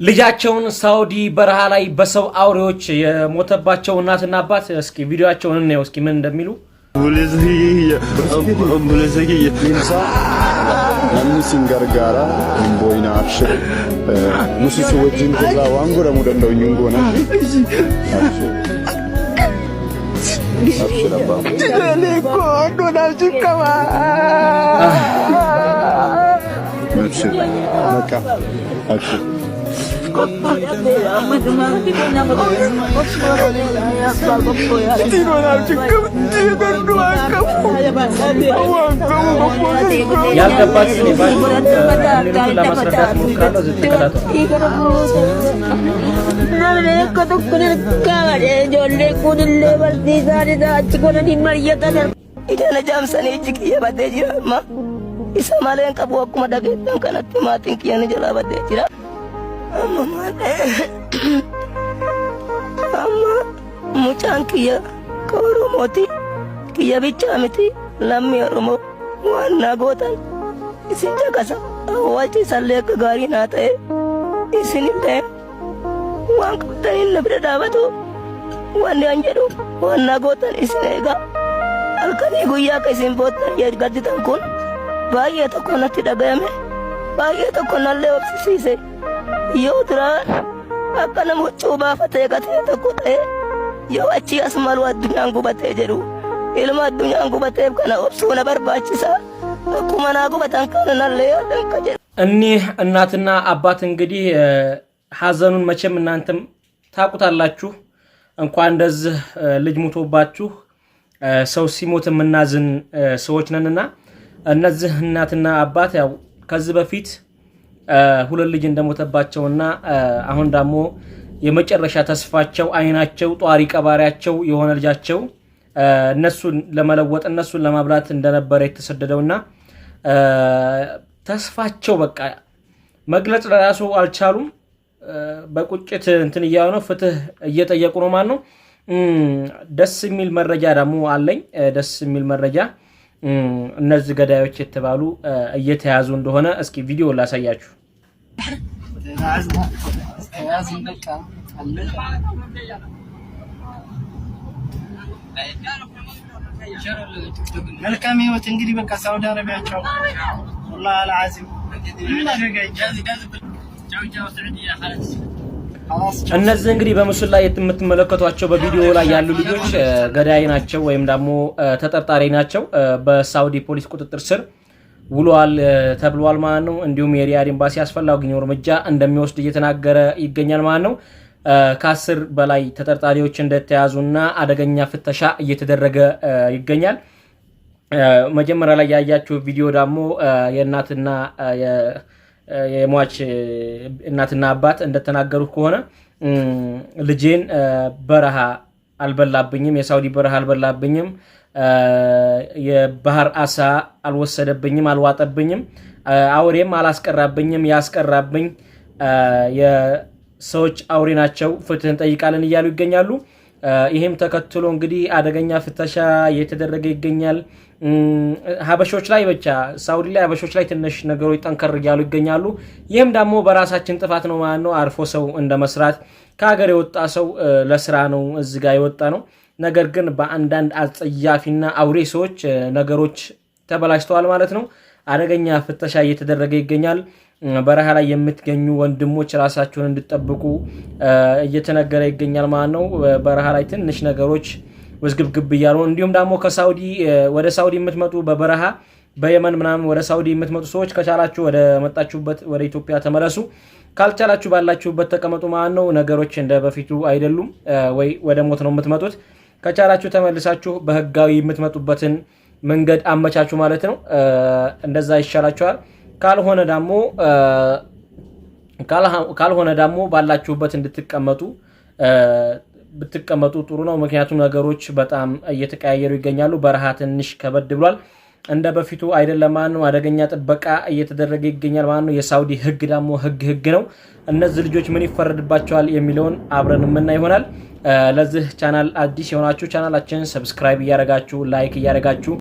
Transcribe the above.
ልጃቸውን ሳውዲ በረሃ ላይ በሰው አውሬዎች የሞተባቸው እናትና አባት እስኪ ቪዲዮአቸውን እንየው እስኪ ምን እንደሚሉ Namni gargaara boyna abshir mususu wajjin jira waan godhamu danda'u hin goona abshir abba jale ko donal jikama abshir maka abshir ያልገባት እኔ ባንኩ ለማስረዳት ሞክራለሁ ዝትከታተሉ Isamaleen qabu akkuma dhageettan kanatti maatiin kiyya ni jalaa baddee jira. Amma mucaan kiyya ka Oromooti kiyya bichaa miti lammii Oromoo waan naa gootan isin caqasa awwaalchiisallee akka gaarii naa ta'e isinillee waan qabdaniin na bira dhaabatu wanni an jedhu waan naa gootan isin eegaa halkanii guyyaa akka isin boottan gadditan kun baay'ee tokko natti dhagayame baay'ee tokko nallee obsisiise yoo duraan akka nama huccuu baafatee gatee tokko ta'e yoo achii as malu addunyaan gubatee jedhu ilma addunyaan gubateef kana obsuu na barbaachisa akkuma naa gubatan kana nallee danka jedhu እኒህ እናትና አባት እንግዲህ ሐዘኑን መቼም እናንተም ታቁታላችሁ እንኳን እንደዚህ ልጅ ሙቶባችሁ ሰው ሲሞት ምናዝን ሰዎች ነንና እነዚህ እናትና አባት ያው ከዚህ በፊት ሁለት ልጅ እንደሞተባቸውና አሁን ደግሞ የመጨረሻ ተስፋቸው አይናቸው ጧሪ ቀባሪያቸው የሆነ ልጃቸው እነሱን ለመለወጥ እነሱን ለማብላት እንደነበረ የተሰደደውና ተስፋቸው በቃ መግለጽ ለራሱ አልቻሉም በቁጭት እንትን ያው ነው ፍትህ እየጠየቁ ነው ማለት ነው ደስ የሚል መረጃ ደግሞ አለኝ ደስ የሚል መረጃ እነዚህ ገዳዮች የተባሉ እየተያዙ እንደሆነ እስኪ ቪዲዮ ላሳያችሁ መልካም ህይወት እንግዲህ በቃ ሳውዲ አረቢያቸው والله العظيم እነዚህ እንግዲህ በምስሉ ላይ የምትመለከቷቸው በቪዲዮ ላይ ያሉ ልጆች ገዳይ ናቸው ወይም ደግሞ ተጠርጣሪ ናቸው በሳውዲ ፖሊስ ቁጥጥር ስር ውሏል ተብሏል ማለት ነው እንዲሁም የሪያድ ኤምባሲ አስፈላጊውን እርምጃ እንደሚወስድ እየተናገረ ይገኛል ማለት ነው ከ10 በላይ ተጠርጣሪዎች እንደተያዙና አደገኛ ፍተሻ እየተደረገ ይገኛል መጀመሪያ ላይ ያያችሁ ቪዲዮ ደግሞ የእናትና የሟች እናትና አባት እንደተናገሩ ከሆነ ልጄን በረሃ አልበላብኝም የሳውዲ በረሃ አልበላብኝም የባህር አሳ አልወሰደብኝም አልዋጠብኝም አውሬም አላስቀራብኝም ያስቀራብኝ የሰዎች አውሬ ናቸው ፍትህን ጠይቃለን እያሉ ይገኛሉ ይሄም ተከትሎ እንግዲህ አደገኛ ፍተሻ እየተደረገ ይገኛል ሀበሾች ላይ ብቻ ሳውዲ ላይ ሀበሾች ላይ ትንሽ ነገሮች ጠንከር ያሉ ይገኛሉ ይሄም ደግሞ በራሳችን ጥፋት ነው ማለት ነው አርፎ ሰው እንደመስራት ከሀገር የወጣ ሰው ለስራ ነው እዚህ ጋር የወጣ ነው ነገር ግን በአንዳንድ አጸያፊና አውሬ ሰዎች ነገሮች ተበላሽተዋል ማለት ነው አደገኛ ፍተሻ እየተደረገ ይገኛል በረሃ ላይ የምትገኙ ወንድሞች ራሳችሁን እንድትጠብቁ እየተነገረ ይገኛል ማለት ነው በረሃ ላይ ትንሽ ነገሮች ወዝግብግብ ይያሉ እንዲሁም ደግሞ ከሳውዲ ወደ ሳውዲ የምትመጡ በበረሃ በየመን ምናምን ወደ ሳውዲ የምትመጡ ሰዎች ከቻላችሁ ወደ መጣችሁበት ወደ ኢትዮጵያ ተመለሱ ካልቻላችሁ ባላችሁበት ተቀመጡ ማለት ነው ነገሮች እንደ በፊቱ አይደሉም ወይ ወደ ሞት ነው የምትመጡት ከቻላችሁ ተመልሳችሁ በህጋዊ የምትመጡበትን መንገድ አመቻቹ ማለት ነው እንደዛ ይሻላችኋል ካልሆነ ደግሞ ባላችሁበት እንድትቀመጡ ብትቀመጡ ጥሩ ነው ምክንያቱም ነገሮች በጣም እየተቀያየሩ ይገኛሉ በረሃ ትንሽ ከበድ ብሏል እንደ በፊቱ አይደለም ማለት ነው አደገኛ ጥበቃ እየተደረገ ይገኛል ማለት ነው የሳውዲ ህግ ደግሞ ህግ ነው እነዚህ ልጆች ምን ይፈረድባቸዋል የሚለውን አብረን ምንና ይሆናል ለዚህ ቻናል አዲስ የሆናችሁ ቻናላችንን ሰብስክራይብ ያረጋችሁ ላይክ ያረጋችሁ